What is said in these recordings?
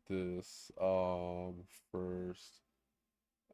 this first.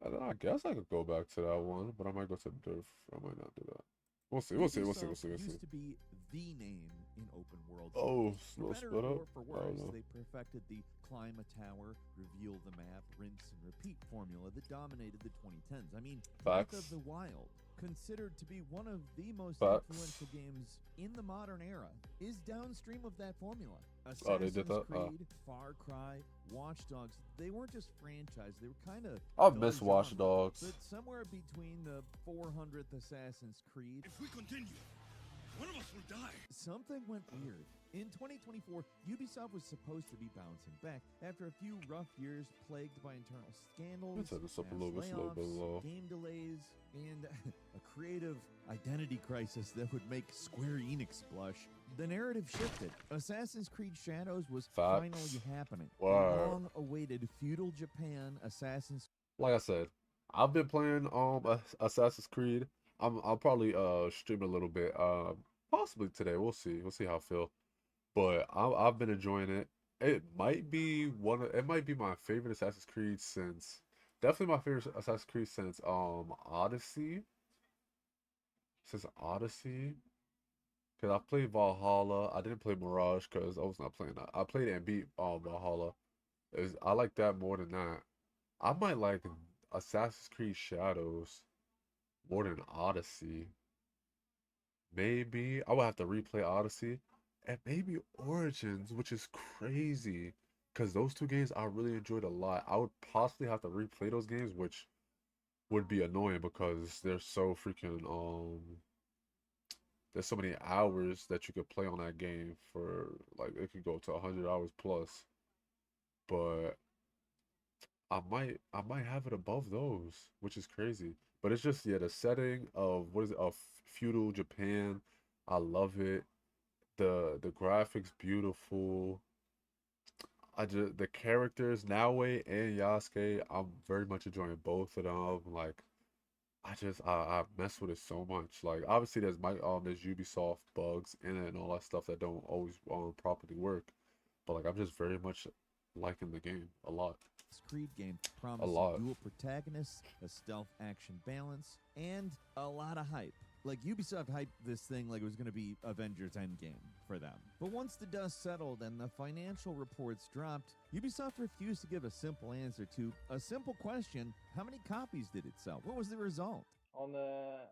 And then I guess I could go back to that one, but I might go to Dirt. I might not do that. We'll see. We'll see. We'll see. We'll Ubisoft see. We'll see. used to be the name in open world Oh, shooters. For no better split up. or for I don't worse, know. they perfected the climb a tower, reveal the map, rinse and repeat formula that dominated the 2010s. I mean, Breath of Facts. the Wild, considered to be one of the most Facts. influential games in the modern era, is downstream of that formula. Oh, they did Assassin's that. Creed, Far Cry, Watch Dogs, they weren't just franchise, they were kind of I the miss Watch genre. Dogs. But somewhere between the 400th Assassin's Creed, If we continue, one of us will die. something went weird. In 2024, Ubisoft was supposed to be bouncing back after a few rough years plagued by internal scandals, Let's set this up a mass little bit, slow, bit layoffs, low. game delays, and a creative identity crisis that would make Square Enix blush. The narrative shifted. Assassin's Creed Shadows was Facts. finally happening. Word. The long-awaited feudal Japan Assassin's Like I said, I've been playing Assassin's Creed. I'll probably stream a little bit. Possibly today. We'll see. We'll see how I feel. But I've been enjoying it. It might be it might be my favorite Assassin's Creed since definitely my favorite Assassin's Creed since Odyssey. Since Odyssey. Because I played Valhalla. I didn't play Mirage because I was not playing that. I played and beat Valhalla. I like that more than that. I might like Assassin's Creed Shadows more than Odyssey. Maybe I would have to replay Odyssey and maybe Origins, which is crazy because those two games I really enjoyed a lot. I would possibly have to replay those games, which would be annoying because they're so freaking there's so many hours that you could play on that game for like it could go to 100 hours plus. But I might have it above those, which is crazy. But it's just yeah, the setting of what is it of feudal Japan. I love it. The graphics beautiful. I just the characters Naoe and Yasuke. I'm very much enjoying both of them. Like I mess with it so much. Like obviously there's Ubisoft bugs in it and all that stuff that don't always properly work. But like I'm just very much liking the game a lot. Creed game A promising lot. dual protagonists, a stealth action balance, and a lot of hype. Like Ubisoft hyped this thing like it was going to be Avengers Endgame for them. But once the dust settled and the financial reports dropped, Ubisoft refused to give a simple answer to a simple question: how many copies did it sell? What was the result? On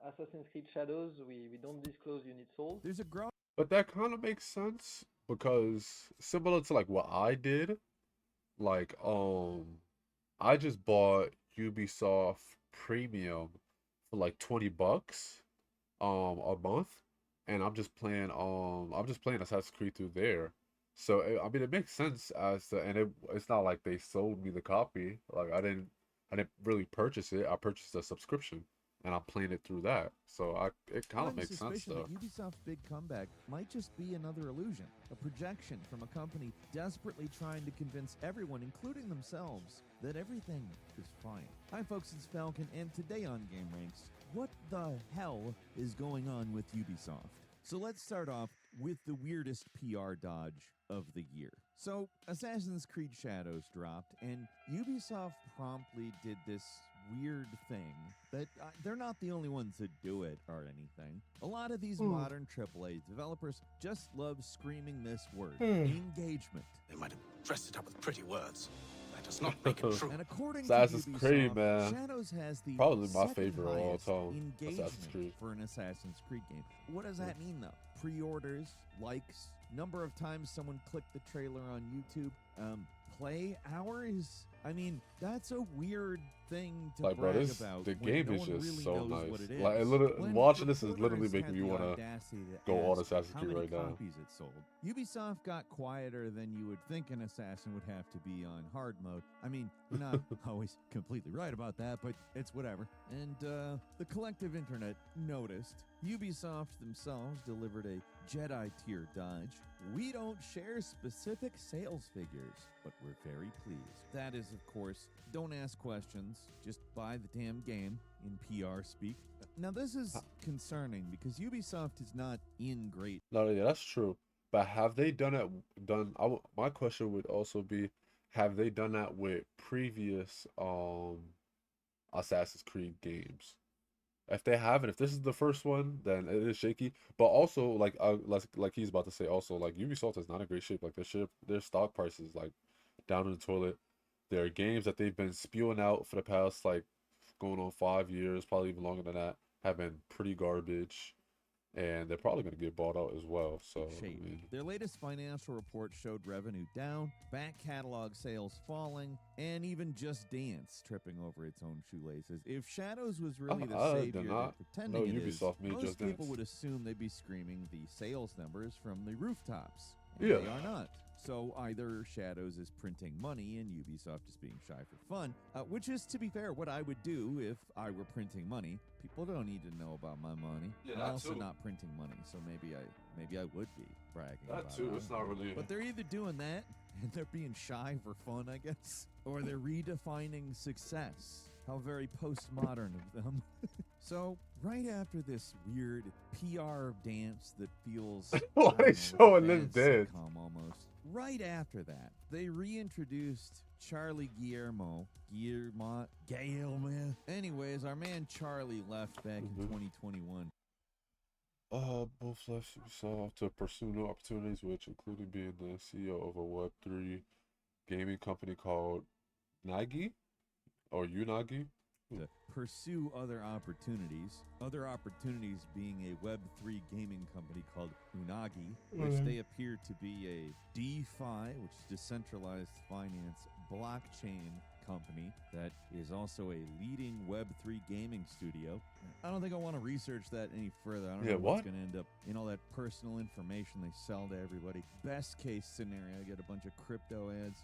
Assassin's Creed Shadows, we don't disclose units sold. There's a growing But that kind of makes sense because similar to like what I did, like I just bought Ubisoft Premium for like $20 a month and I'm just playing Assassin's Creed through there. So I mean it makes sense as to and it's not like they sold me the copy. Like I didn't really purchase it. I purchased a subscription and I'm playing it through that. So it kind of makes sense suspicion though. that Ubisoft's big comeback might just be another illusion, a projection from a company desperately trying to convince everyone, including themselves, that everything is fine. Hi folks, it's Falcon, and today on Game Ranks, what the hell is going on with Ubisoft? So let's start off with the weirdest PR dodge of the year. So Assassin's Creed Shadows dropped, and Ubisoft promptly did this weird thing that they're not the only ones that do it or anything. A lot of these modern AAA developers just love screaming this word, engagement. They might have dressed it up with pretty words. That does not make it true. And according Assassin's to Ubisoft, Creed, man. Shadows has the Probably my second favorite of all highest time, Assassin's engagement Creed. for an Assassin's Creed game. What does that mean, though? Pre-orders, likes, number of times someone clicked the trailer on YouTube, play hours. I mean, that's a weird thing to Like, bro, brag this about the when game no is one just really so knows nice. what it is. Like, When watching this is literally reporters making me had the want to audacity to go on ask Assassin's how Creed many right now. copies it sold, Ubisoft got quieter than you would think an assassin would have to be on hard mode. I mean, you're not always completely right about that, but it's whatever. And the collective internet noticed. Ubisoft themselves delivered a Jedi tier dodge. We don't share specific sales figures, but we're very pleased. That is, of course, don't ask questions, just buy the damn game in PR speak. Now, this is concerning because Ubisoft is not in great. No, yeah, that's true. But have they done it? My question would also be, have they done that with previous Assassin's Creed games? If they haven't, if this is the first one, then it is shaky. But also, like he's about to say, also like Ubisoft is not in great shape. Like their stock price is like down in the toilet. There are games that they've been spewing out for the past like going on 5 years, probably even longer than that, have been pretty garbage, and they're probably going to get bought out as well. So I Shape. mean, Their latest financial report showed revenue down, back catalog sales falling, and even Just Dance tripping over its own shoelaces. If Shadows was really the I do savior not they're know pretending it is, Ubisoft made most Just people Dance. would assume they'd be screaming the sales numbers from the rooftops. And Yeah. they are not. So either Shadows is printing money and Ubisoft is being shy for fun, which is, to be fair, what I would do if I were printing money. People don't need to know about my money. Yeah, I'm that also too. not printing money, so maybe I would be bragging That about too. it. It's not really. But they're either doing that and they're being shy for fun, I guess, or they're redefining success. How very postmodern of them. So, right after this weird PR dance that feels Why I don't know, like a showing this bad dance? sitcom almost. Right after that, they reintroduced Charlie Guillermo. Anyways, our man Charlie left back in 2021. Both left Ubisoft to pursue new opportunities, which included being the CEO of a Web3 gaming company called Nagi or Unagi. To pursue other opportunities being a Web3 gaming company called Unagi, which they appear to be a DeFi, which is decentralized finance blockchain company that is also a leading Web3 gaming studio. I don't think I want to research that any further. I don't know what's going to end up in all that personal information they sell to everybody. Best case scenario, get a bunch of crypto ads.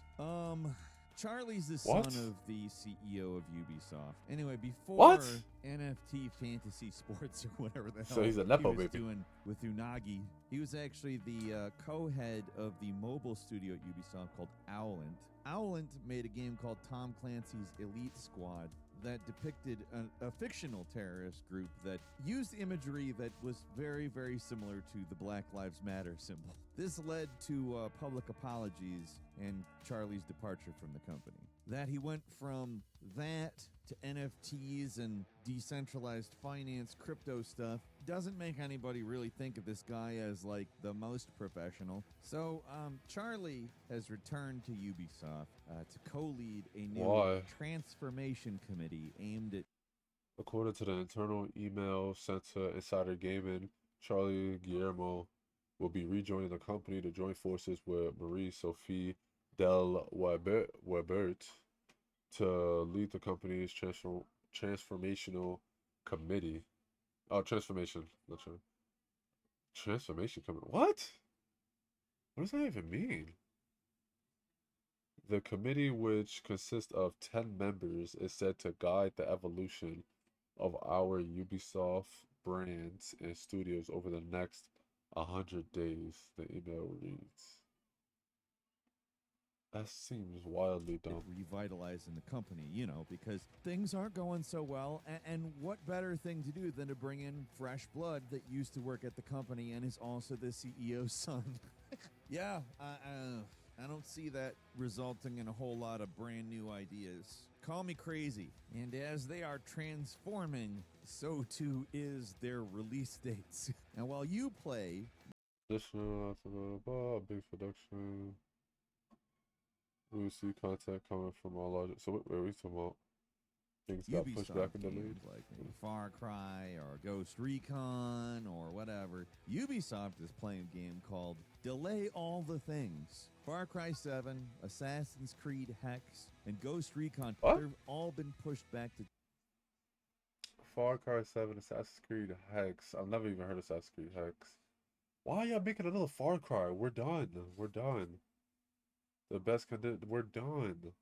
Charlie's the son of the CEO of Ubisoft. Anyway, before NFT Fantasy Sports or whatever the hell So he's a Nepo he was baby. doing with Unagi, he was actually the co-head of the mobile studio at Ubisoft called Owlant. Owlant made a game called Tom Clancy's Elite Squad that depicted a fictional terrorist group that used imagery that was very, very similar to the Black Lives Matter symbol. This led to public apologies and Charlie's departure from the company. That he went from that to NFTs and decentralized finance crypto stuff doesn't make anybody really think of this guy as like the most professional. So Charlie has returned to Ubisoft to co-lead a new transformation committee aimed at. According to the internal email sent to Insider Gaming, Charlie Guillermo will be rejoining the company to join forces with Marie-Sophie Del Webert to lead the company's transformational committee. Oh, transformation. Not sure. Transformation committee. What? What does that even mean? The committee, which consists of 10 members, is said to guide the evolution of our Ubisoft brands and studios over the next 100 days, the email reads. That seems wildly dumb. Revitalizing the company, because things aren't going so well. And what better thing to do than to bring in fresh blood that used to work at the company and is also the CEO's son? Yeah, I don't see that resulting in a whole lot of brand new ideas. Call me crazy. And as they are transforming, so too is their release dates. And while you play... Additional, big production. We will see content coming from all larger. So what are we talking about? Things got pushed back and delayed. Like Far Cry or Ghost Recon or whatever. Ubisoft is playing a game called Delay All the Things. Far Cry 7, Assassin's Creed Hex, and Ghost Recon. What? They've all been pushed back to... Far Cry 7, Assassin's Creed Hex. I've never even heard of Assassin's Creed Hex. Why are y'all making another Far Cry? We're done. We're done. The best we're done.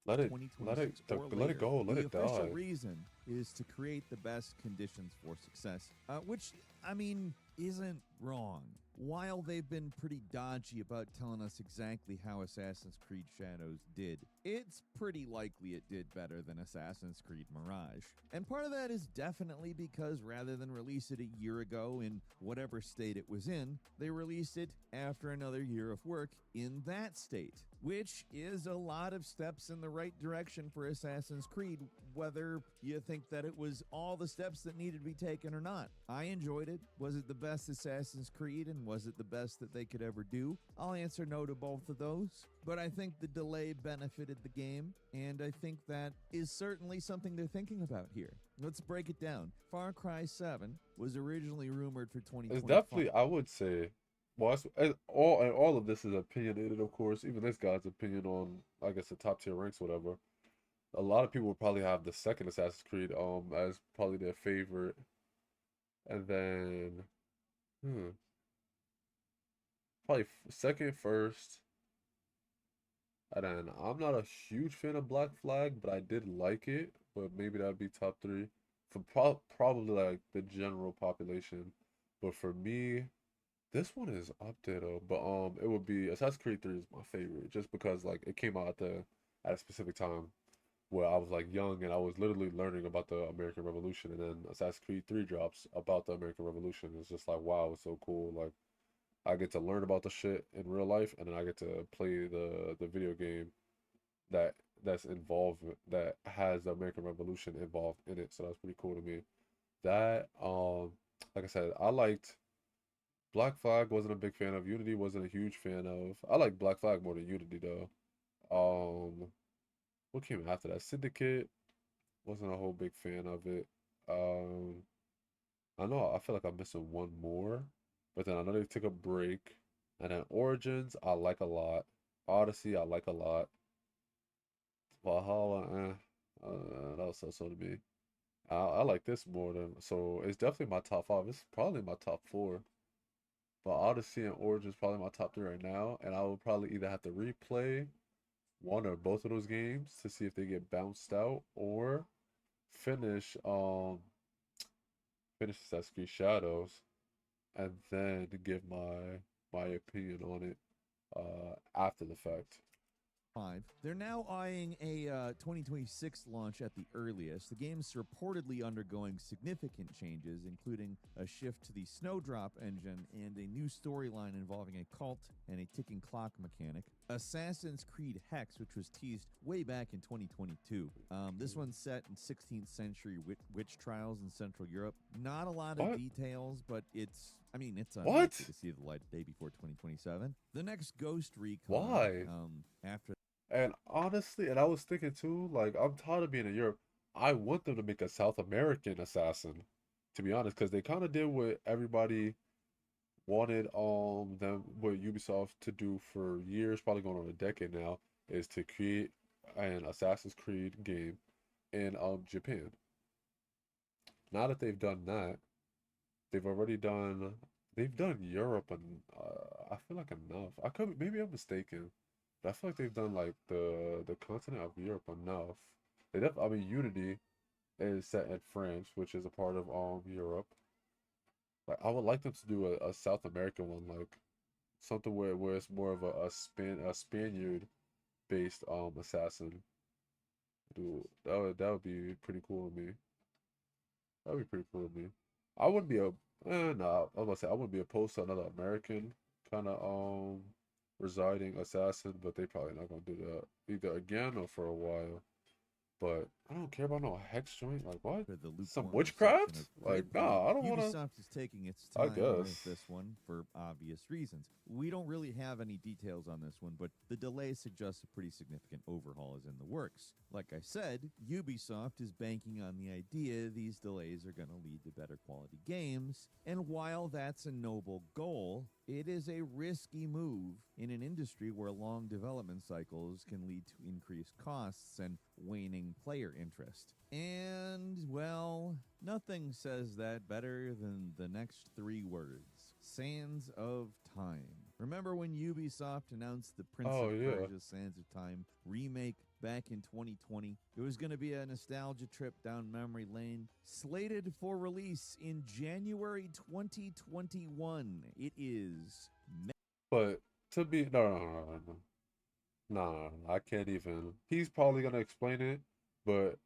Let it go. Let it die. The official reason is to create the best conditions for success, which, I mean, isn't wrong. While they've been pretty dodgy about telling us exactly how Assassin's Creed Shadows did, it's pretty likely it did better than Assassin's Creed Mirage. And part of that is definitely because rather than release it a year ago in whatever state it was in, they released it after another year of work in that state. which is a lot of steps in the right direction for Assassin's Creed, whether you think that it was all the steps that needed to be taken or not. I enjoyed it. Was it the best Assassin's Creed, and was it the best that they could ever do? I'll answer no to both of those, but I think the delay benefited the game, and I think that is certainly something they're thinking about here. Let's break it down. Far Cry 7 was originally rumored for It's 2025. definitely, I would say, well, all and all of this is opinionated, of course. Even this guy's opinion on, I guess, the top tier ranks, whatever. A lot of people would probably have the second Assassin's Creed as probably their favorite, and then hmm, probably second, first, and then I'm not a huge fan of Black Flag, but I did like it. But maybe that'd be top three for probably like the general population. But for me, this one is up there though, but it would be Assassin's Creed 3 is my favorite just because like it came out at a specific time where I was like young and I was literally learning about the American Revolution, and then Assassin's Creed 3 drops about the American Revolution. It's just like wow, it's so cool. Like I get to learn about the shit in real life, and then I get to play the video game that that's involved that has the American Revolution involved in it. So that's pretty cool to me. That like I said, I liked Black Flag, wasn't a big fan of. Unity wasn't a huge fan of. I like Black Flag more than Unity though. What came after that? Syndicate, wasn't a whole big fan of it. Um, I know I feel like I'm missing one more, but then I know they took a break. And then Origins, I like a lot. Odyssey, I like a lot. Valhalla, that was so to me. I like this more than, so it's definitely my top five. It's probably my top four. But Odyssey and Origins probably my top three right now, and I will probably either have to replay one or both of those games to see if they get bounced out, or finish finish Assassin's Creed Shadows and then give my opinion on it after the fact. They're now eyeing a 2026 launch at the earliest. The game's reportedly undergoing significant changes, including a shift to the Snowdrop engine and a new storyline involving a cult and a ticking clock mechanic. Assassin's Creed Hex, which was teased way back in 2022. This one's set in 16th century witch trials in Central Europe. Not a lot of What? details, but it's unlikely What? to see the light of day before 2027. The next Ghost Recon, Why? after And honestly, and I was thinking too, like I'm tired of being in Europe. I want them to make a South American assassin, to be honest, because they kind of did what everybody wanted them what Ubisoft to do for years, probably going on a decade now, is to create an Assassin's Creed game in Japan. Now that they've done that, they've already done they've done Europe, and I feel like enough. I could maybe I'm mistaken, but I feel like they've done like the continent of Europe enough. I mean Unity is set in France, which is a part of Europe. Like I would like them to do a South American one, like something where it's more of a Spaniard based assassin. Dude, that would be pretty cool to me. That'd be pretty cool to me. I wouldn't be nah, I was gonna say I wouldn't be opposed to another American kind of residing assassin, but they probably not gonna do that either again or for a while. But I don't care about no hex joint. Like what? for the Some lukewarm reception witchcraft? of Like Gridfall. nah, I don't wanna. Ubisoft is taking its I time with guess. this one for obvious reasons. We don't really have any details on this one, but the delay suggests a pretty significant overhaul is in the works. Like I said, Ubisoft is banking on the idea these delays are going to lead to better quality games, and while that's a noble goal, it is a risky move in an industry where long development cycles can lead to increased costs and waning player interest. And, well, nothing says that better than the next three words: Sands of Time. Remember when Ubisoft announced the Prince Oh of yeah. Persia Sands of Time remake back in 2020? It was going to be a nostalgia trip down memory lane, slated for release in January 2021. It is. But to be no, I can't even. He's probably gonna explain it, but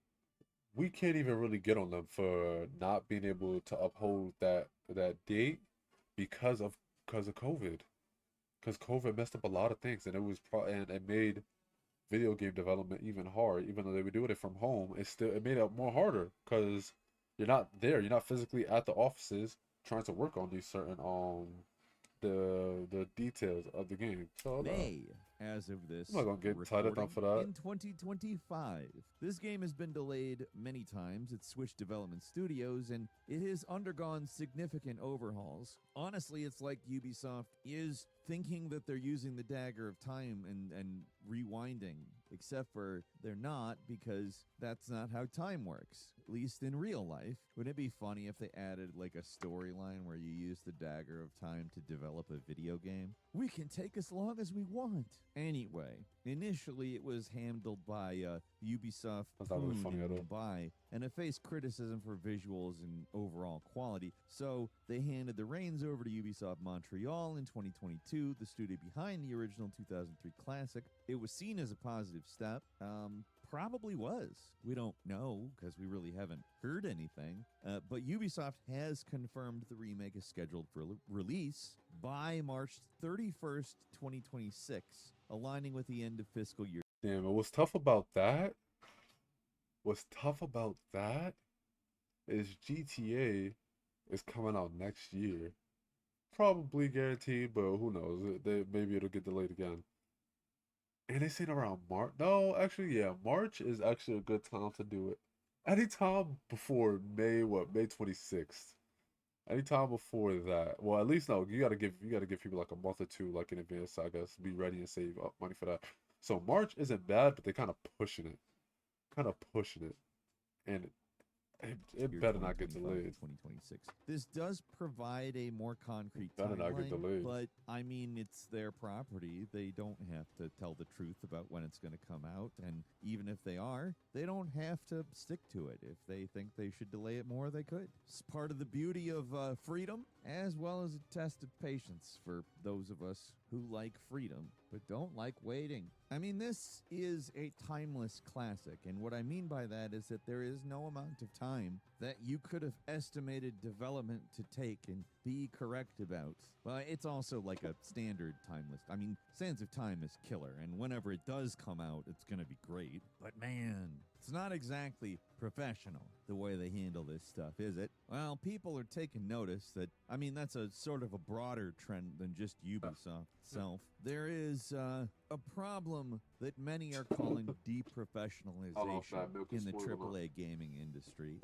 we can't even really get on them for not being able to uphold that date because of COVID. because COVID messed up a lot of things, and and it made video game development even hard. Even though they were doing it from home, it made it more harder because you're not there, you're not physically at the offices trying to work on these certain the details of the game. So May, as of this I'm not gonna get tied recording, up for that. in 2025. This game has been delayed many times. It's switched development studios, and it has undergone significant overhauls. Honestly, it's like Ubisoft is thinking that they're using the dagger of time and rewinding, except for they're not, because that's not how time works, at least in real life. Wouldn't it be funny if they added like a storyline where you use the dagger of time to develop a video game? We can take as long as we want. Anyway, initially it was handled by Ubisoft That's not really funny in at all. Mumbai, and it faced criticism for visuals and overall quality. So they handed the reins over to Ubisoft Montreal in 2022, the studio behind the original 2003 classic. It was seen as a positive step. Probably was. We don't know because we really haven't heard anything. But Ubisoft has confirmed the remake is scheduled for release by March 31st, 2026, aligning with the end of fiscal year. Damn, what's tough about that? What's tough about that is GTA is coming out next year. Probably guaranteed, but who knows? Maybe it'll get delayed again. And they said around March. No, actually, yeah, March is actually a good time to do it. Anytime before May, May 26th. Anytime before that. Well, at least no, you gotta give people like a month or two like in advance, I guess, be ready and save up money for that. So March isn't bad, but they're kind of pushing it. Kind of pushing it. And it better not get 2025 delayed. 2026. This does provide a more concrete Better not get timeline, delayed. but I mean, it's their property. They don't have to tell the truth about when it's going to come out, and even if they are, they don't have to stick to it. If they think they should delay it more, they could. It's part of the beauty of freedom, as well as a test of patience for those of us who like freedom but don't like waiting. I mean, this is a timeless classic, and what I mean by that is that there is no amount of time that you could have estimated development to take and be correct about. Well, it's also like a standard timeless. I mean, Sands of Time is killer, and whenever it does come out, it's going to be great. But man, it's not exactly professional the way they handle this stuff, is it? Well, people are taking notice that, I mean, that's a sort of a broader trend than just Ubisoft itself. There is a problem that many are calling deprofessionalization in the AAA gaming industry.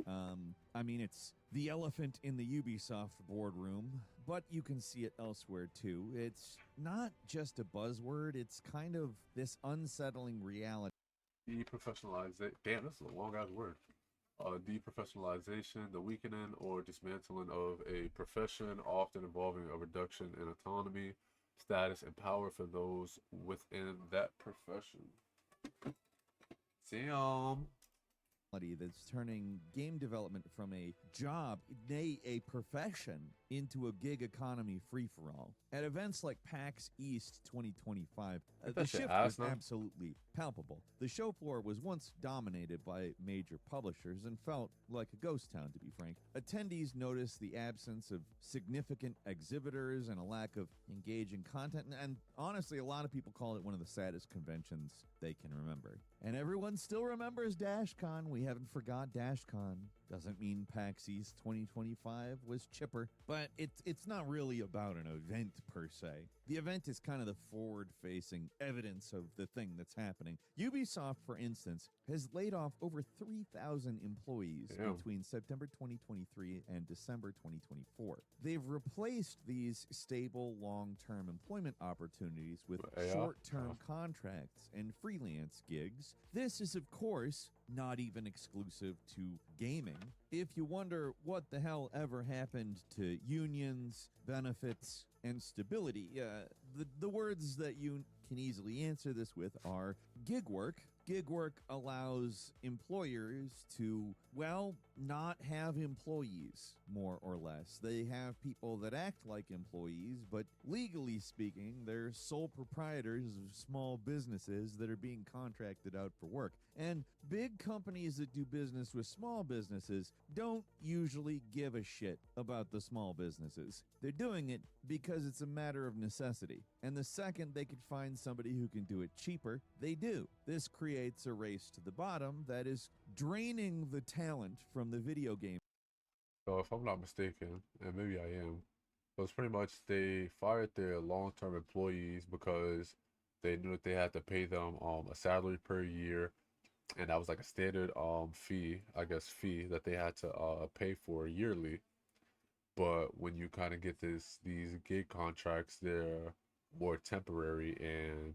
I mean, it's the elephant in the Ubisoft boardroom, but you can see it elsewhere too. It's not just a buzzword, it's kind of this unsettling reality. Deprofessionalization. Damn, this is a long ass word. Deprofessionalization, the weakening or dismantling of a profession, often involving a reduction in autonomy, status, and power for those within that profession. Damn. That's turning game development from a job, nay, a profession, into a gig economy free-for-all. At events like PAX East 2025, the shift was absolutely palpable. The show floor was once dominated by major publishers and felt like a ghost town, to be frank. Attendees noticed the absence of significant exhibitors and a lack of engaging content, and honestly, a lot of people call it one of the saddest conventions they can remember. And everyone still remembers DashCon. We haven't forgot DashCon. Doesn't mean PAX East 2025 was chipper, but it's not really about an event per se. The event is kind of the forward-facing evidence of the thing that's happening. Ubisoft, for instance, has laid off over 3,000 employees between September 2023 and December 2024. They've replaced these stable, long-term employment opportunities with short-term contracts and freelance gigs. This is, of course, not even exclusive to gaming. If you wonder what the hell ever happened to unions, benefits, and stability, the words that you can easily answer this with are gig work, Gig work allows employers to, well, not have employees, more or less. They have people that act like employees, but legally speaking, they're sole proprietors of small businesses that are being contracted out for work. And big companies that do business with small businesses don't usually give a shit about the small businesses. They're doing it because it's a matter of necessity. And the second they could find somebody who can do it cheaper, they do. This creates a race to the bottom that is draining the talent from the video game. So if I'm not mistaken, and maybe I am, so it's pretty much they fired their long-term employees because they knew that they had to pay them a salary per year, and that was like a standard fee, I guess fee that they had to pay for yearly. But when you kind of get these gig contracts, they're more temporary, and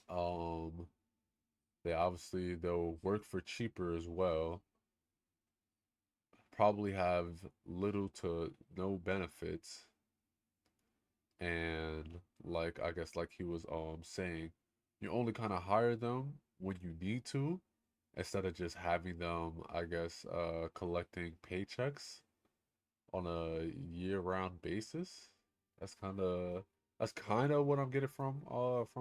um they'll work for cheaper as well, probably have little to no benefits, and like I guess like he was saying, you only kind of hire them when you need to, instead of just having them, I guess, collecting paychecks on a year-round basis. That's kind of that's kind of what I'm getting from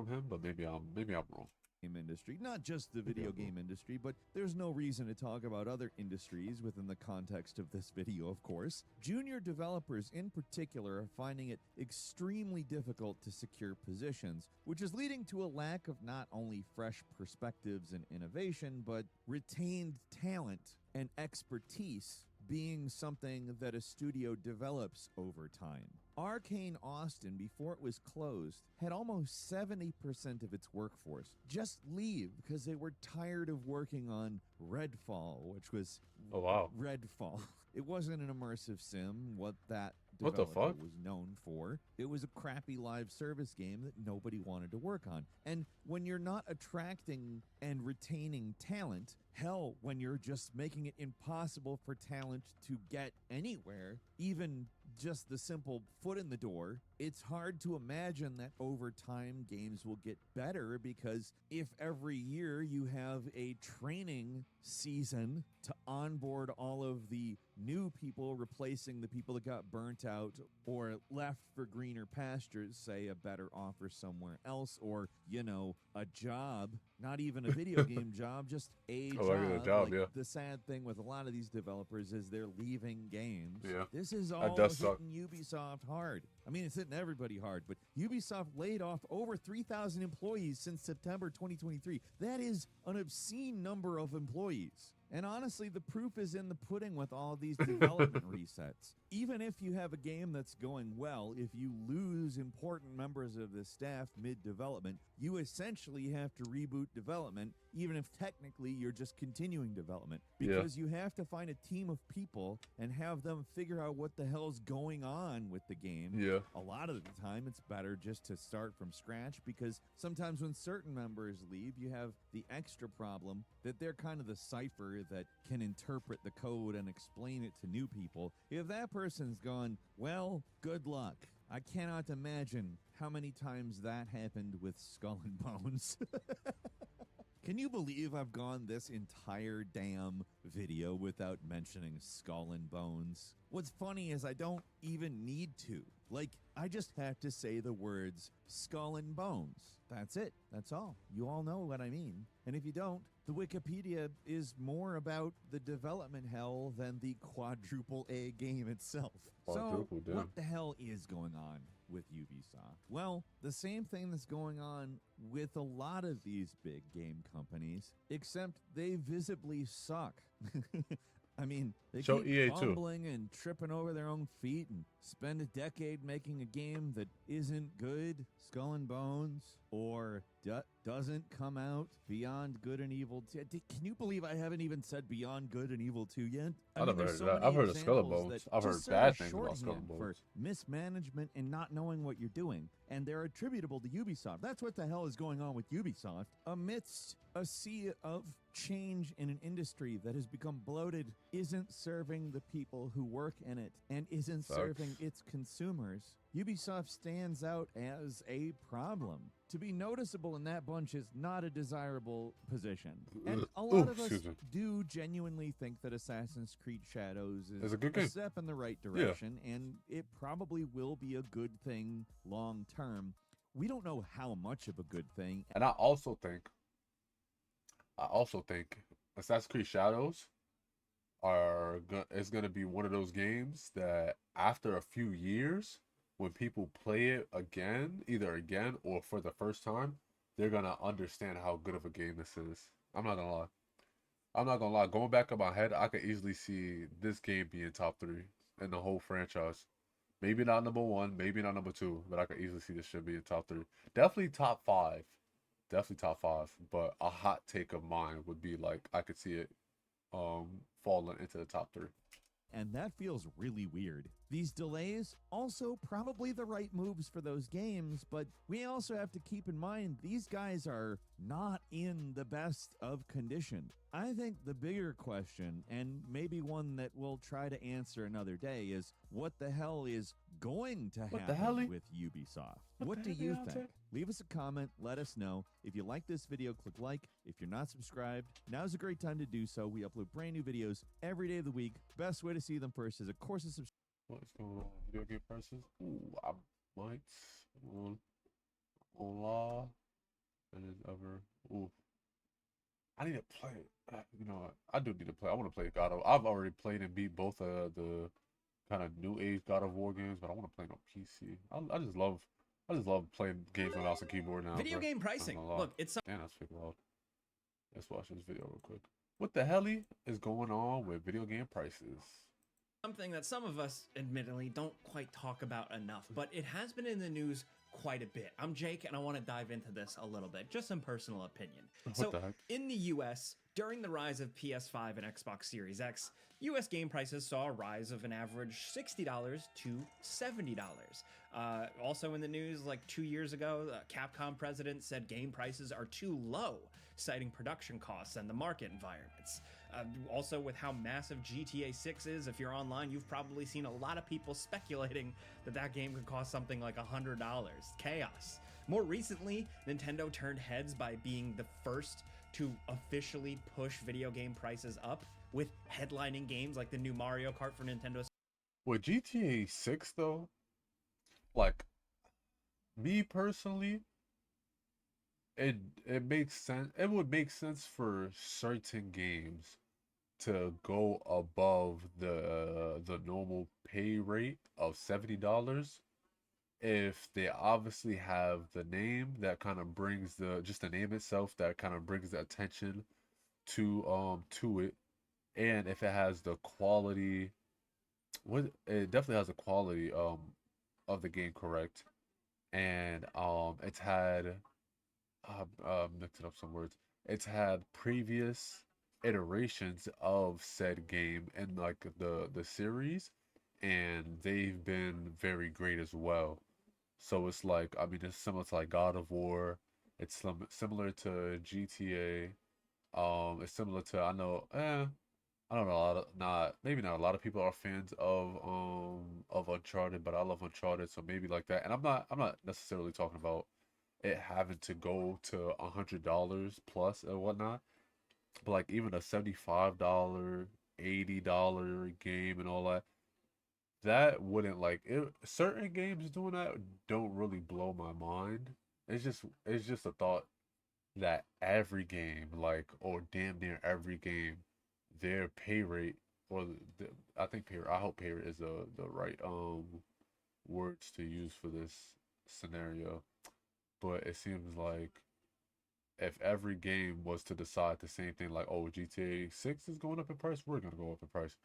him, but maybe I'm wrong. Industry, not just the Maybe video I'm wrong. game industry, but there's no reason to talk about other industries within the context of this video, of course. Junior developers in particular are finding it extremely difficult to secure positions, which is leading to a lack of not only fresh perspectives and innovation, but retained talent and expertise being something that a studio develops over time. Arcane Austin, before it was closed, had almost 70% of its workforce just leave because they were tired of working on Redfall, which was Oh wow. Redfall. It wasn't an immersive sim, what that What the developer fuck? was known for. It was a crappy live service game that nobody wanted to work on. And when you're not attracting and retaining talent, hell, when you're just making it impossible for talent to get anywhere, even just the simple foot in the door, it's hard to imagine that over time games will get better, because if every year you have a training season to onboard all of the new people, replacing the people that got burnt out or left for greener pastures, say a better offer somewhere else, or, you know, a job, not even a video game job, just a Oh, job. I get a job, like, yeah. the sad thing with a lot of these developers is they're leaving games. Yeah. This is That all does suck. hitting Ubisoft hard. I mean, it's hitting everybody hard, but Ubisoft laid off over 3,000 employees since September 2023. That is an obscene number of employees. And honestly, the proof is in the pudding with all these development resets. Even if you have a game that's going well, if you lose important members of the staff mid-development, you essentially have to reboot development, even if technically you're just continuing development. Yeah. Because you have to find a team of people and have them figure out what the hell's going on with the game. Yeah. A lot of the time, it's better just to start from scratch, because sometimes when certain members leave, you have the extra problem that they're kind of the cipher that can interpret the code and explain it to new people. If that person's gone, well, good luck. I cannot imagine how many times that happened with Skull and Bones. Can you believe I've gone this entire damn video without mentioning Skull and Bones? What's funny is I don't even need to. Like, I just have to say the words Skull and Bones. That's it. That's all. You all know what I mean. And if you don't, the Wikipedia is more about the development hell than the quadruple A game itself. Quadruple, So, damn. what the hell is going on with Ubisoft? Well, the same thing that's going on with a lot of these big game companies, except they visibly suck. I mean, they Show keep EA too. fumbling and tripping over their own feet and spend a decade making a game that isn't good, Skull and Bones, or doesn't come out, Beyond Good and Evil 2. Can you believe I haven't even said Beyond Good and Evil 2 yet? I've never there's heard of that. many I've heard of Skull and examples Bones. that I've heard just serve bad as things about Skull and shorthand for Bones. mismanagement and not knowing what you're doing, and they're attributable to Ubisoft. That's what the hell is going on with Ubisoft. Amidst a sea of change in an industry that has become bloated, isn't serving the people who work in it, and isn't Facts. serving its consumers, Ubisoft stands out as a problem. To be noticeable in that bunch is not a desirable position. And a Ooh, lot of us excuse me. do genuinely think that Assassin's Creed Shadows It's is a good a game. step in the right Yeah. direction, and it probably will be a good thing long term. We don't know how much of a good thing. And I also think Assassin's Creed Shadows is gonna be one of those games that after a few years, when people play it again, either again or for the first time, they're gonna understand how good of a game this is. I'm not gonna lie. I'm not gonna lie. Going back in my head, I could easily see this game being top three in the whole franchise. Maybe not number one, maybe not number two, but I could easily see this shit being top three. Definitely top five. Definitely top five. But a hot take of mine would be like I could see it falling into the top three. And that feels really weird. These delays, also probably the right moves for those games, but we also have to keep in mind these guys are not in the best of condition. I think the bigger question, and maybe one that we'll try to answer another day, is what the hell is going to What the hell? happen with Ubisoft? What do you think? Leave us a comment, let us know. If you like this video, click like. If you're not subscribed, now's a great time to do so. We upload brand new videos every day of the week. Best way to see them first is, of course, to subscribe. What's going on? Video game prices? Ooh, I might on law and then ever. Ooh, I need to play it. You know what? I do need to play. I want to play God of. I've already played and beat both the kind of new age God of War games, but I want to play it on PC. I just love playing games on mouse and keyboard now. Video bro. game pricing. Look, it's Damn, that's freaking loud. Let's watch this video real quick. What the hell is going on with video game prices? something that some of us, admittedly, don't quite talk about enough, but it has been in the news quite a bit. I'm Jake, and I want to dive into this a little bit, just some personal opinion. What the heck? In the US, during the rise of PS5 and Xbox Series X, US game prices saw a rise of an average $60 to $70. Also in the news, like 2 years ago, the Capcom president said game prices are too low, citing production costs and the market environments. Also, with how massive GTA 6 is, if you're online, you've probably seen a lot of people speculating that that game could cost something like $100. Chaos. More recently, Nintendo turned heads by being the first to officially push video game prices up with headlining games like the new Mario Kart for Nintendo. With GTA 6 though, like me personally, it makes sense. It would make sense for certain games to go above the normal pay rate of $70 if they obviously have the name that kind of brings the name itself that kind of brings the attention to it, and if it has the quality, what it definitely has the quality of the game correct, and it's had mixing up some words. It's had previous iterations of said game in like the series, and they've been very great as well. So it's like, I mean, it's similar to like God of War. It's similar to GTA. It's similar to, I don't know, maybe not a lot of people are fans of Uncharted, but I love Uncharted, so maybe like that. And I'm not necessarily talking about it having to go to $100 plus and whatnot, but like even a $75, $80 game and all that, that wouldn't like it. Certain games doing that don't really blow my mind. It's just a thought that every game, like, or damn near every game, their pay rate, or I think pay, I hope pay rate is the right words to use for this scenario. But it seems like if every game was to decide the same thing, like, oh, GTA 6 is going up in price, we're gonna go up in price.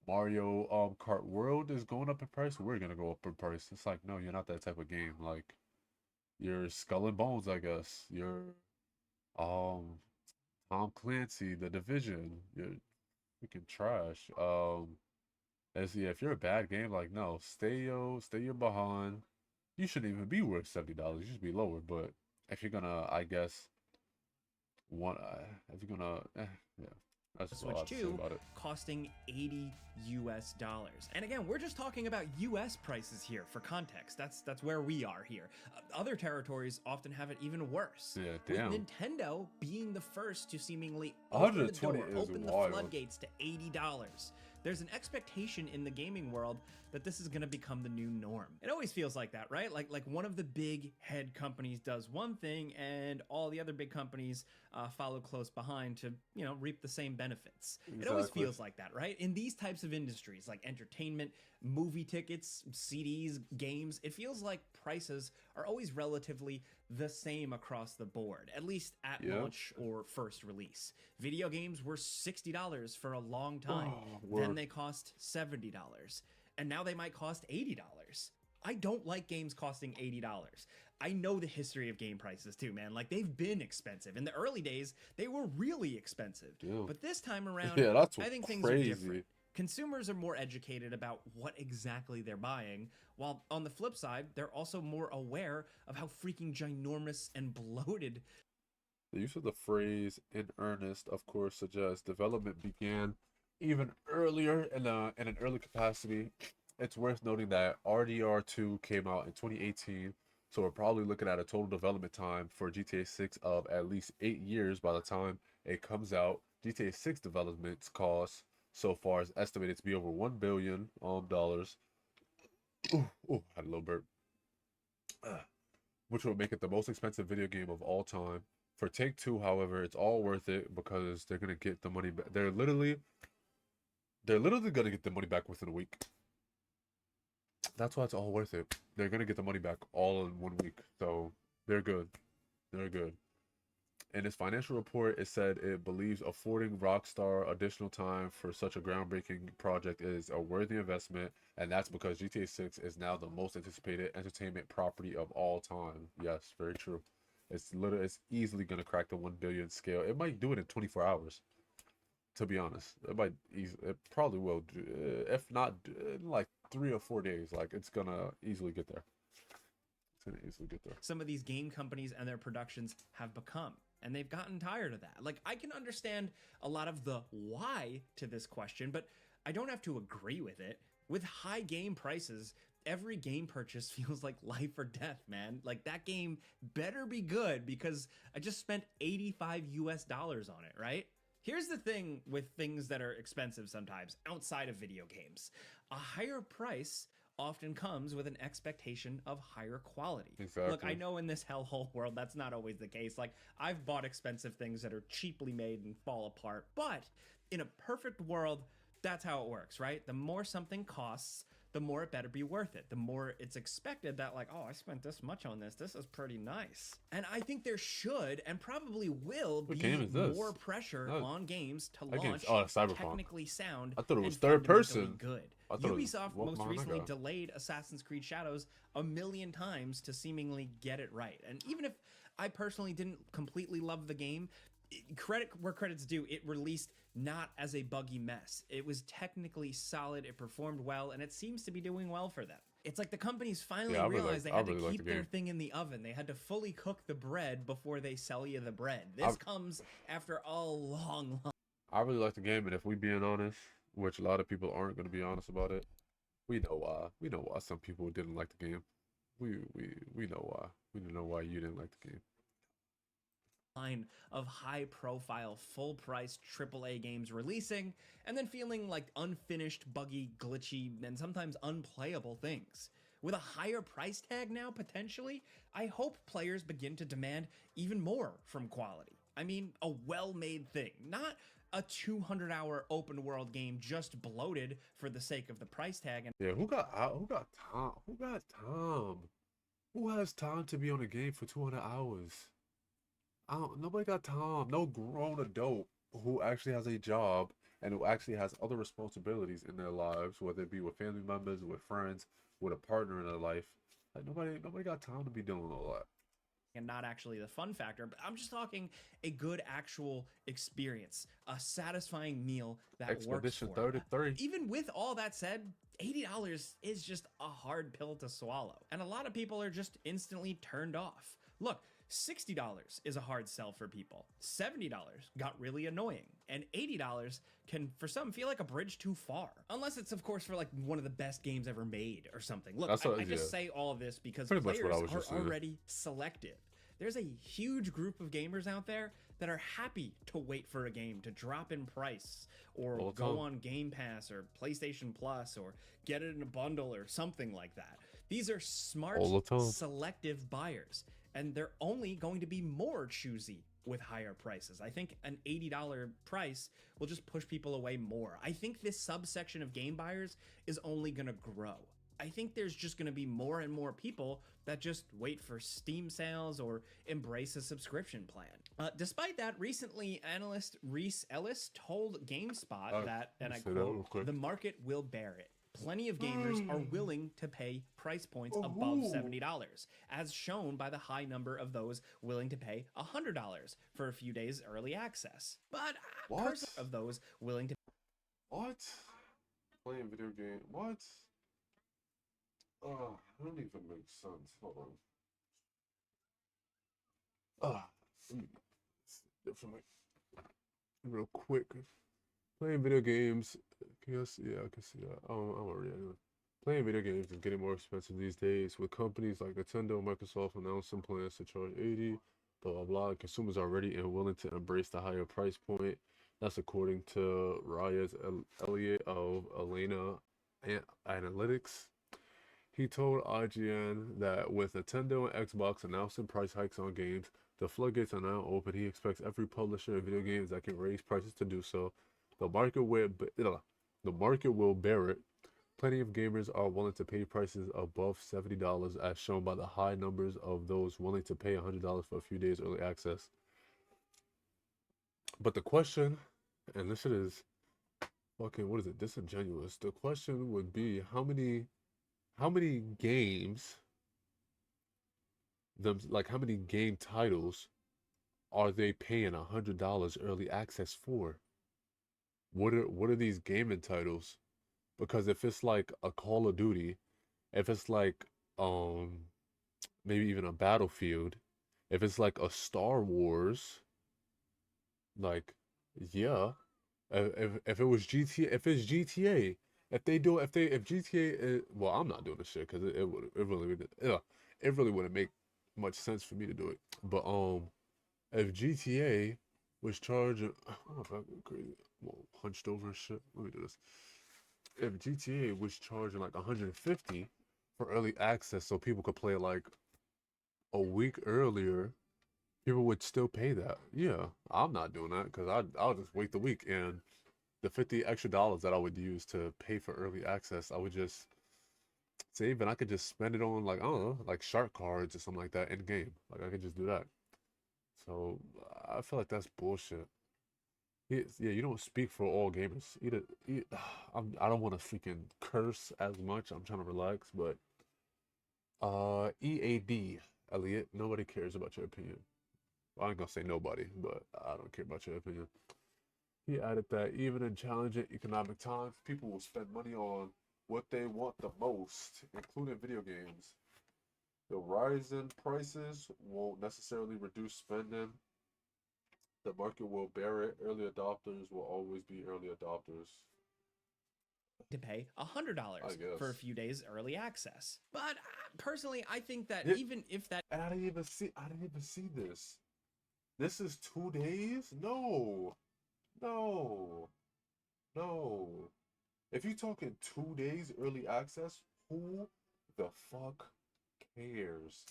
Mario Kart World is going up in price, we're gonna go up in price. It's like, no, you're not that type of game. Like, you're Skull and Bones, I guess. You're um Tom Clancy, The Division. You're freaking trash. Yeah, if you're a bad game, like, no, stay your behind. You shouldn't even be worth $70. You should be lower. But if you're gonna, I guess, if you're gonna, yeah. That's all I Switch have to say 2 about it. costing $80 US. And again, we're just talking about US prices here for context. That's where we are here. Other territories often have it even worse. Yeah, With damn. Nintendo being the first to seemingly open the 120 door, is open the wild. floodgates to $80. There's an expectation in the gaming world that this is going to become the new norm. It always feels like that, right? Like one of the big head companies does one thing and all the other big companies follow close behind to, you know, reap the same benefits. It always Exactly. feels like that, right? In these types of industries like entertainment, movie tickets, CDs, games, it feels like prices are always relatively the same across the board, at least at Yeah. launch or first release. Video games were $60 for a long time. Oh, Then word. they cost $70. And now they might cost $80. I don't like games costing $80. I know the history of game prices too, man. Like they've been expensive. In the early days, they were really expensive. Yeah. But this time around, Yeah, that's I think things are crazy. different. Consumers are more educated about what exactly they're buying, while on the flip side, they're also more aware of how freaking ginormous and bloated. The use of the phrase "in earnest," of course, suggests development began even earlier in an early capacity. It's worth noting that RDR2 came out in 2018, so we're probably looking at a total development time for GTA 6 of at least 8 years by the time it comes out. GTA 6 development costs so far is estimated to be over $1 billion dollars. Ooh, had a little burp. Which will make it the most expensive video game of all time. For Take Two, however, it's all worth it because they're gonna get the money back. They're literally gonna get the money back within a week. That's why it's all worth it. They're gonna get the money back all in 1 week, so they're good. They're good. In its financial report, it said it believes affording Rockstar additional time for such a groundbreaking project is a worthy investment, and that's because GTA 6 is now the most anticipated entertainment property of all time. Yes, very true. It's easily gonna crack the 1 billion scale. It might do it in 24 hours. To be honest, it probably will do, if not in like 3 or 4 days. Like it's gonna easily get there. It's gonna easily get there. Some of these game companies and their productions have become. And they've gotten tired of that. Like, I can understand a lot of the why to this question, but I don't have to agree with it. With high game prices, every game purchase feels like life or death, man. Like, that game better be good because I just spent $85 US on it, right? Here's the thing with things that are expensive sometimes outside of video games. A higher price often comes with an expectation of higher quality. Exactly. Look, I know in this hellhole world that's not always the case. Like I've bought expensive things that are cheaply made and fall apart, but in a perfect world, that's how it works, right? The more something costs, the more it better be worth it. The more it's expected that like, oh, I spent this much on this. This is pretty nice. And I think there should and probably will What be game is this? more pressure No, on games to that game's- launch Cyberpunk. technically sound I thought it and was third fundamentally person. good. I thought it was Ubisoft what most manga? recently delayed Assassin's Creed Shadows a million times to seemingly get it right. And even if I personally didn't completely love the game, credit where credit's due, it released not as a buggy mess. It was technically solid, it performed well, and it seems to be doing well for them. It's like the companies finally realized they had to keep their thing in the oven. They had to fully cook the bread before they sell you the bread. This comes after a long. I really like the game, and if we being honest, which a lot of people aren't going to be honest about it, we know why. We know why some people didn't like the game. We know why. We know why you didn't like the game. Line of high profile full price AAA games releasing and then feeling like unfinished, buggy, glitchy, and sometimes unplayable things. With a higher price tag now, potentially, I hope players begin to demand even more from quality. I mean, a well-made thing, not a 200-hour open world game just bloated for the sake of the price tag. And Yeah, who got time? Who got time? Who has time to be on a game for 200 hours? Nobody got time. No grown adult who actually has a job and who actually has other responsibilities in their lives, whether it be with family members, with friends, with a partner in their life. Like nobody got time to be doing all that. And not actually the fun factor, but I'm just talking a good actual experience, a satisfying meal that works Expedition for them. 33. Even with all that said, $80 is just a hard pill to swallow. And a lot of people are just instantly turned off. Look, $60 is a hard sell for people. $70 got really annoying. And $80 can, for some, feel like a bridge too far. Unless it's, of course, for like one of the best games ever made or something. Look, That's I just say all of this because pretty much what I players was just are saying. already selective. There's a huge group of gamers out there that are happy to wait for a game to drop in price or All the go time. on Game Pass or PlayStation Plus or get it in a bundle or something like that. These are smart, All the time. selective buyers, and they're only going to be more choosy with higher prices. I think an $80 price will just push people away more. I think this subsection of game buyers is only going to grow. I think there's just going to be more and more people that just wait for Steam sales or embrace a subscription plan. Despite that, recently analyst Reese Ellis told GameSpot that, and I say that real quote, quick. "The market will bear it. Plenty of gamers are willing to pay price points above $70, as shown by the high number of those willing to pay $100 for a few days early access. But What? of those willing to What? Playing video game? What? That don't even make sense. Hold on. Let me differently. Real quick. Playing video games. Yes, yeah, I can see that. I'm already anyway. Playing video games is getting more expensive these days, with companies like Nintendo and Microsoft announcing plans to charge 80, blah blah blah. And consumers are ready and willing to embrace the higher price point. That's according to Reyes Elliott of Elena Analytics. He told IGN that with Nintendo and Xbox announcing price hikes on games, the floodgates are now open. He expects every publisher of video games that can raise prices to do so. The market will bear it. Plenty of gamers are willing to pay prices above $70, as shown by the high numbers of those willing to pay $100 for a few days early access. But the question, and this is fucking, what is it, disingenuous. The question would be, how many games, how many game titles are they paying $100 early access for? What are these gaming titles? Because if it's like a Call of Duty, if it's like maybe even a Battlefield, if it's like a Star Wars, like yeah, if it was GTA, if it's GTA, if GTA, well, I'm not doing this shit because it really wouldn't make much sense for me to do it. But if GTA was charging, oh, if I go crazy, well, hunched over and shit. Let me do this. If GTA was charging like 150 for early access, so people could play like a week earlier, people would still pay that. Yeah, I'm not doing that because I'll just wait the week, and the $50 extra that I would use to pay for early access, I would just save, and I could just spend it on, like, I don't know, like shark cards or something like that in game. Like, I could just do that. So I feel like that's bullshit. Yeah, you don't speak for all gamers. I don't want to freaking curse as much. I'm trying to relax, but EAD, Elliot, nobody cares about your opinion. Well, I ain't gonna say nobody, but I don't care about your opinion. He added that even in challenging economic times, people will spend money on what they want the most, including video games. The rise in prices won't necessarily reduce spending. The market will bear it. Early adopters will always be early adopters. pay $100 I guess. for a few days early access. But personally, I think that Yeah. even if that And I didn't even see this. This is 2 days? No. No. No. If you're talking 2 days early access, who the fuck cares?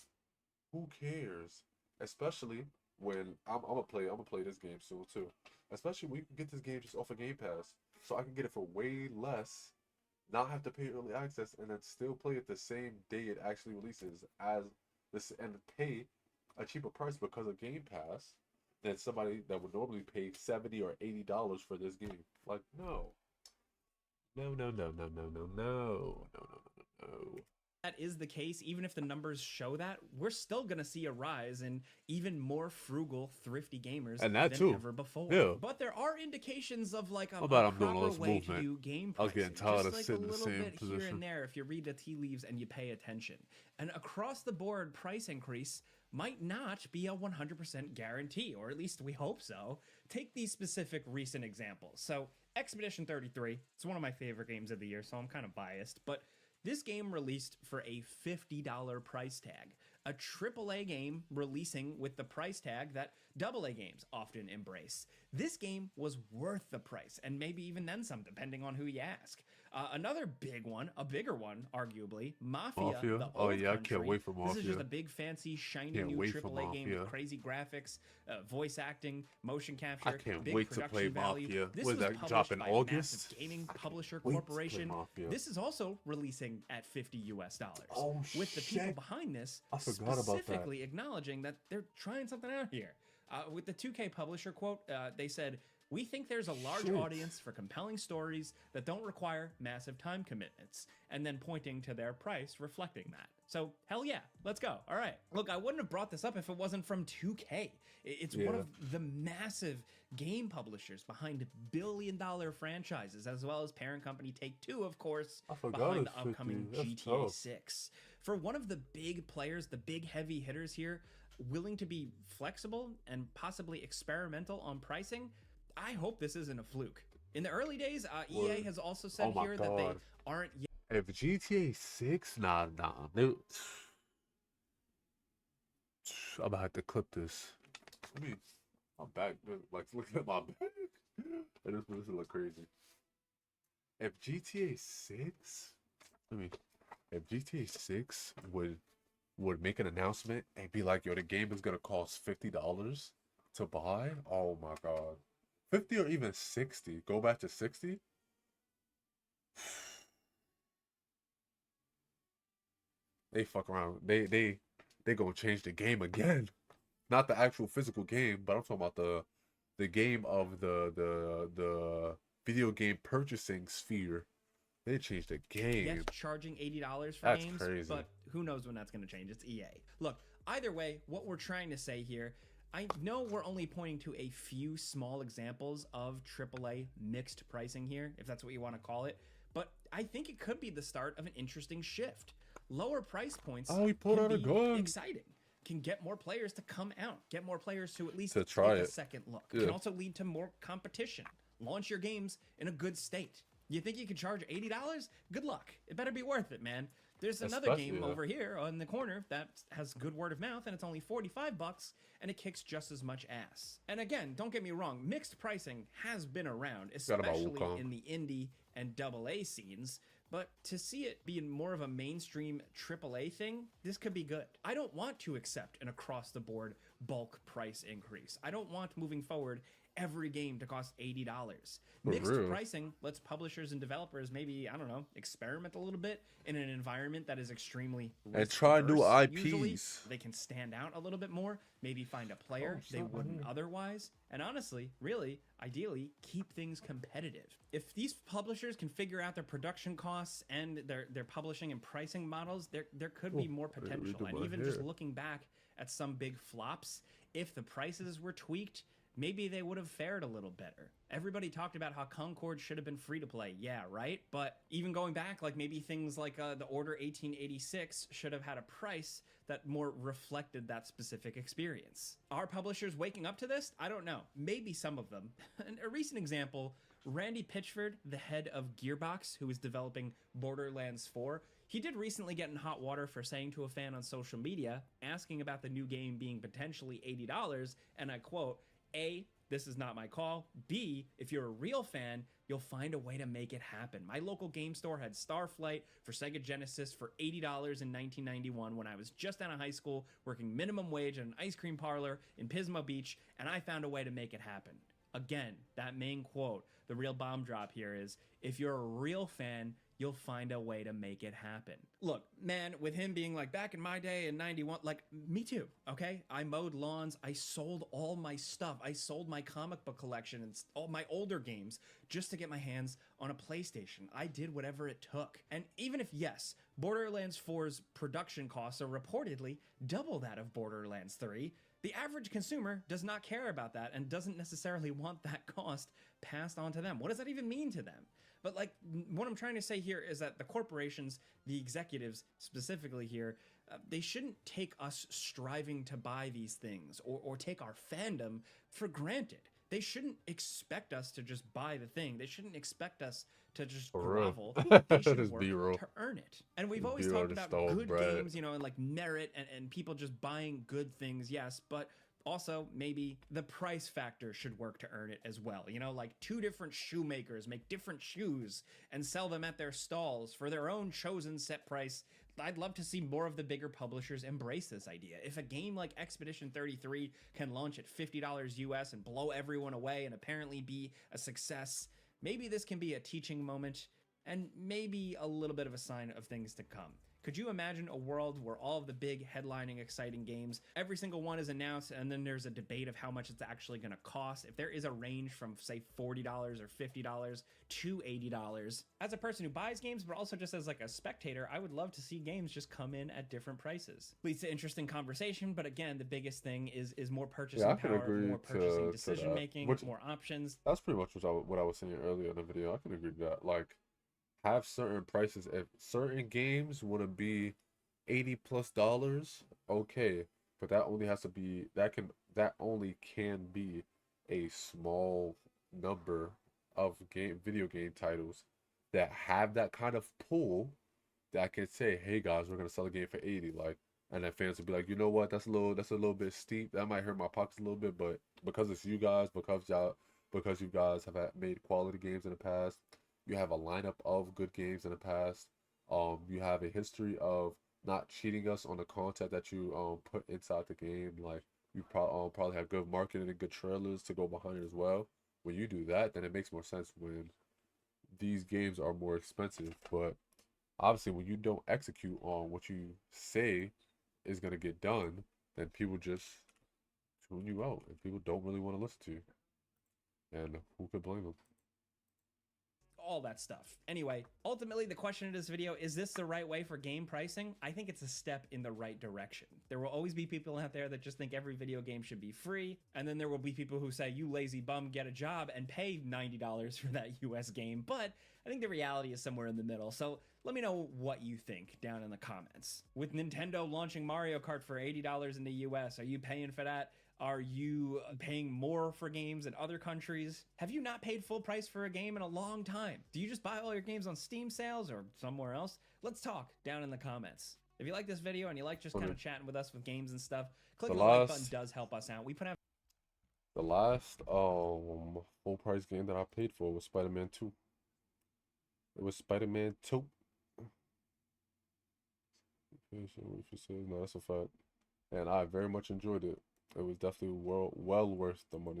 Who cares? Especially when I'm gonna play this game soon too. Especially when you can get this game just off of Game Pass, so I can get it for way less, not have to pay early access, and then still play it the same day it actually releases as this, and pay a cheaper price because of Game Pass than somebody that would normally pay $70 or $80 for this game. Like, no. No, no, no, no, no, no, no, no, no, no, no. that is the case, even if the numbers show that, we're still going to see a rise in even more frugal, thrifty gamers And that than too. ever before. Yeah. But there are indications of like a How about I'm doing all proper this way movement? to do game I was pricing. getting tired just of like sitting a in the little same bit here position. and there if you read the tea leaves and you pay attention. And across the board price increase might not be a 100% guarantee, or at least we hope so. Take these specific recent examples. So, Expedition 33, it's one of my favorite games of the year, so I'm kind of biased, but this game released for a $50 price tag. A AAA game releasing with the price tag that AA games often embrace. This game was worth the price, and maybe even then some, depending on who you ask. Another big one, a bigger one, arguably, Mafia. The Oh Old yeah, I Country. can't wait for This is just Mafia. a big, fancy, shiny Can't new wait for AAA game Mafia. with crazy graphics, voice acting, motion capture. I can't big wait to play production value. Mafia. This When was that published drop in by August? massive gaming publisher Wait to play corporation. Mafia. This is also releasing at $50 US. Oh, with the people shit. behind this I forgot about that. specifically acknowledging that they're trying something out here. With the 2K publisher quote, they said, "We think there's a large Shit. audience for compelling stories that don't require massive time commitments," and then pointing to their price reflecting that. So, hell yeah, let's go. All right. Look, I wouldn't have brought this up if it wasn't from 2K. It's one Yeah. of the massive game publishers behind billion-dollar franchises, as well as parent company Take-Two, of course, I forgot behind it's the upcoming 50. That's GTA tough. 6. For one of the big players, the big heavy hitters here, willing to be flexible and possibly experimental on pricing, I hope this isn't a fluke. In the early days, EA Word. has also said Oh my here that they God. aren't yet If GTA 6, nah. I'm gonna have to clip this. I mean, my back, like, look at my back. And this look crazy. If GTA 6, if GTA 6 would make an announcement and be like, yo, the game is gonna cost $50 to buy. Oh my God. 50 or even 60. Go back to 60. They fuck around. They gonna change the game again. Not the actual physical game, but I'm talking about the game of the video game purchasing sphere. They changed the game. yet charging $80 for That's games, crazy. but who knows when that's going to change. It's EA. Look, either way, what we're trying to say here, I know we're only pointing to a few small examples of AAA mixed pricing here, if that's what you want to call it, but I think it could be the start of an interesting shift. Lower price points Oh, he pulled can out a be gun. exciting. Can get more players to come out, get more players to at least To try take a it. second look. Yeah. Can also lead to more competition. Launch your games in a good state. You think you can charge $80? Good luck. It better be worth it, man. There's another Especially, game yeah. over here on the corner that has good word of mouth, and it's only $45, and it kicks just as much ass. And again, don't get me wrong, mixed pricing has been around, Forgot about especially Wukong. in the indie and AA scenes. But to see it being more of a mainstream AAA thing, this could be good. I don't want to accept an across-the-board bulk price increase. I don't want, moving forward, every game to cost $80. Mixed real. pricing lets publishers and developers maybe, I don't know, experiment a little bit in an environment that is extremely And try new risk-averse, usually. IPs. They can stand out a little bit more, maybe find a player they something wouldn't here. otherwise, and honestly, really, ideally, keep things competitive. If these publishers can figure out their production costs and their publishing and pricing models, there could be more I didn't potential. redo And my even just hair. looking back at some big flops, if the prices were tweaked, maybe they would have fared a little better. Everybody talked about how Concord should have been free to play. Yeah, right? But even going back, like maybe things like the Order 1886 should have had a price that more reflected that specific experience. Are publishers waking up to this? I don't know. Maybe some of them. And a recent example, Randy Pitchford, the head of Gearbox, who is developing Borderlands 4, he did recently get in hot water for saying to a fan on social media, asking about the new game being potentially $80, and I quote, A, this is not my call. B, if you're a real fan, you'll find a way to make it happen. My local game store had Starflight for Sega Genesis for $80 in 1991 when I was just out of high school, working minimum wage at an ice cream parlor in Pismo Beach, and I found a way to make it happen. Again, that main quote, the real bomb drop here is, if you're a real fan, you'll find a way to make it happen. Look, man, with him being like, back in my day in 91, like, me too, okay? I mowed lawns, I sold all my stuff, I sold my comic book collection and all my older games just to get my hands on a PlayStation. I did whatever it took. And even if, yes, Borderlands 4's production costs are reportedly double that of Borderlands 3, the average consumer does not care about that and doesn't necessarily want that cost passed on to them. What does that even mean to them? But like, what I'm trying to say here is that the corporations, the executives specifically here, they shouldn't take us striving to buy these things or take our fandom for granted. They shouldn't expect us to just buy the thing. They shouldn't expect us to just For grovel. real. They should Just work B-roll. to earn it. And we've Just always B-roll talked just about stole good bread. games, and like merit and people just buying good things, yes, but also maybe the price factor should work to earn it as well. Like two different shoemakers make different shoes and sell them at their stalls for their own chosen set price. I'd love to see more of the bigger publishers embrace this idea. If a game like Expedition 33 can launch at $50 US and blow everyone away and apparently be a success, maybe this can be a teaching moment and maybe a little bit of a sign of things to come. Could you imagine a world where all of the big headlining exciting games, every single one is announced, and then there's a debate of how much it's actually going to cost? If there is a range from, say, $40 or $50 to $80, as a person who buys games, but also just as like a spectator, I would love to see games just come in at different prices. Leads to interesting conversation, but again, the biggest thing is more purchasing Yeah, I can power, agree more purchasing to decision that. making, Which more options. that's pretty much what I was saying earlier in the video. I can agree to that. Like, have certain prices. If certain games want to be $80+ okay, but that only has to be that only can be a small number of video game titles that have that kind of pull that can say, hey guys, we're gonna sell a game for 80, like, and then fans would be like, you know what, that's a little bit steep. That might hurt my pockets a little bit, but because it's you guys, because you guys have made quality games in the past, you have a lineup of good games in the past. You have a history of not cheating us on the content that you put inside the game. Like, you probably have good marketing and good trailers to go behind it as well. When you do that, then it makes more sense when these games are more expensive. But obviously, when you don't execute on what you say is gonna get done, then people just tune you out, and people don't really want to listen to you. And who could blame them? All that stuff. Anyway, ultimately, the question in this video, is this the right way for game pricing? I think it's a step in the right direction. There will always be people out there that just think every video game should be free, and then there will be people who say, you lazy bum, get a job and pay $90 for that US game. But I think the reality is somewhere in the middle. So let me know what you think down in the comments. With Nintendo launching Mario Kart for $80 in the US, are you paying for that? Are you paying more for games in other countries? Have you not paid full price for a game in a long time? Do you just buy all your games on Steam sales or somewhere else? Let's talk down in the comments. If you like this video and you like just kind of chatting with us with games and stuff, clicking the like button does help us out. We put out The last full price game that I paid for was Spider-Man 2. It was Spider-Man 2. No, that's a fact. And I very much enjoyed it. It was definitely well worth the money.